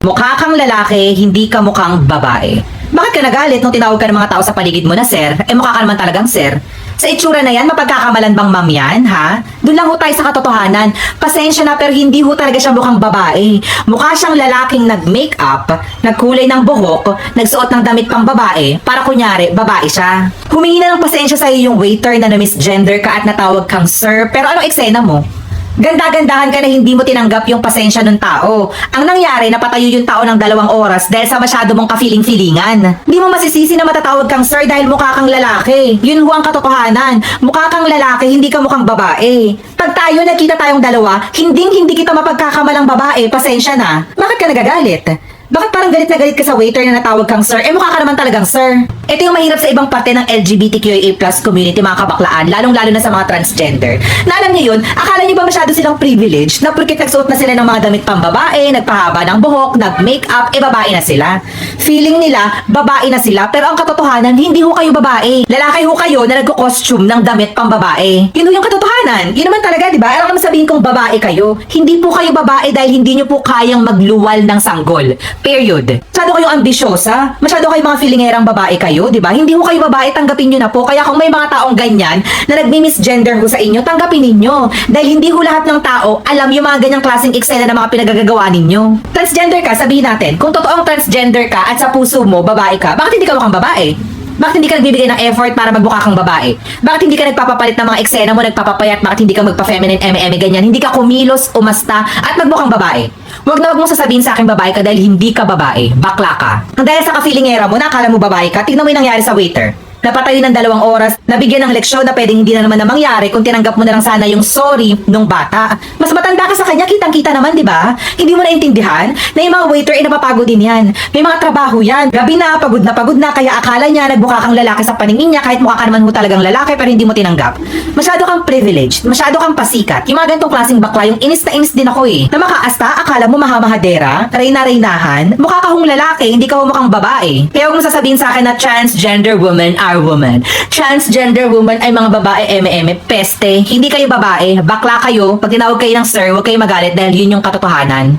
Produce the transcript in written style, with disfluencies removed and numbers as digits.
Mukha kang lalaki, hindi ka mukhang babae. Bakit ka nagalit nung tinawag ka ng mga tao sa paligid mo na sir? Mukha ka naman talagang sir. Sa itsura na yan, mapagkakamalan bang ma'am yan, ha? Doon lang ho tayo sa katotohanan. Pasensya na pero hindi ho talaga siya mukhang babae. Mukha siyang lalaking nag-makeup, nagkulay ng buhok, nagsuot ng damit pang babae, para kunyari, babae siya. Humingi na ng pasensya sa'yo yung waiter na na-misgender ka at natawag kang sir, pero anong eksena mo? Ganda-gandahan ka na hindi mo tinanggap yung pasensya ng tao. Ang nangyari, napatayo yung tao ng 2 oras dahil sa masyado mong ka-feeling-feelingan. Di mo masisisi na matatawag kang sir dahil mukha kang lalaki. Yun ho ang katotohanan. Mukha kang lalaki, hindi ka mukhang babae. Pag tayo nakita tayong dalawa, hindi kita mapagkakamalang babae. Pasensya na. Bakit ka nagagalit? Bakit parang galit na galit ka sa waiter na natawag kang sir? Mukha ka naman talagang sir. Ito yung mahirap sa ibang parte ng LGBTQIA+ community, mga kabaklaan, lalong-lalo na sa mga transgender. Na alam niyo yun, akala niyo ba masyado silang privilege na porket nagsuot na sila ng mga damit pang babae, nagpahaba ng buhok, nag-makeup, babae na sila. Feeling nila, babae na sila, pero ang katotohanan, hindi ho kayo babae. Lalaki ho kayo na nagko-costume ng damit pang babae. Yun ho yung katotohanan. Yun naman talaga, di ba? Alam naman sabihin kong babae kayo. Hindi po kayo babae dahil hindi niyo po kayang magluwal ng sanggol. Period. Masyado kayong ambisyosa. Masyado kayong mga feelingerang babae kayo, di ba? Hindi ho kayo babae, tanggapin nyo na po. Kaya kung may mga taong ganyan na nagmi-misgender ho sa inyo, tanggapin ninyo. Dahil hindi ho lahat ng tao alam yung mga ganyang klaseng eksena na mga pinagagagawa ninyo. Transgender ka, sabihin natin, kung totoong transgender ka at sa puso mo, babae ka, bakit hindi ka mukhang babae? Bakit hindi ka nagbibigay ng effort para magmukha kang babae? Bakit hindi ka nagpapapalit ng mga eksena mo, nagpapapayat? Bakit hindi ka magpa-feminine, ganyan? Hindi ka kumilos, umasta, at magmukhang babae? Huwag na huwag mong sasabihin sa akin babae ka dahil hindi ka babae. Bakla ka. Dahil sa ka-feelingera mo, nakala mo babae ka, tignan mo yung nangyari sa waiter. Napatayo ng 2 oras, nabigyan ng leksyon na pwedeng hindi na naman na mangyari kung tinanggap mo na lang sana yung sorry nung bata. Mas matanda ka sa kanya, kitang-kita naman, di ba? Hindi mo naintindihan na yung mga waiter ay napapagod din yan. May mga trabaho yan. Gabi na pagod na, kaya akala niya nagmukha kang lalaki sa paningin niya kahit mukha ka naman mo talagang lalaki pero hindi mo tinanggap. Masyado kang privileged, masyado kang pasikat. Yung mga ganitong klaseng bakla, yung inis na inis din ako eh. Na makaasta, akala mo mahamahadera, reyna-reynahan, mukha ka hong lalaki, hindi ka mukhang babae. Kaya huwag mo sasabihin sa akin na transgender women are women. Transgender woman ay mga babae, peste. Hindi kayo babae, bakla kayo. Pag tinawag kayo ng sir, huwag kayo magalit dahil yun yung katotohanan.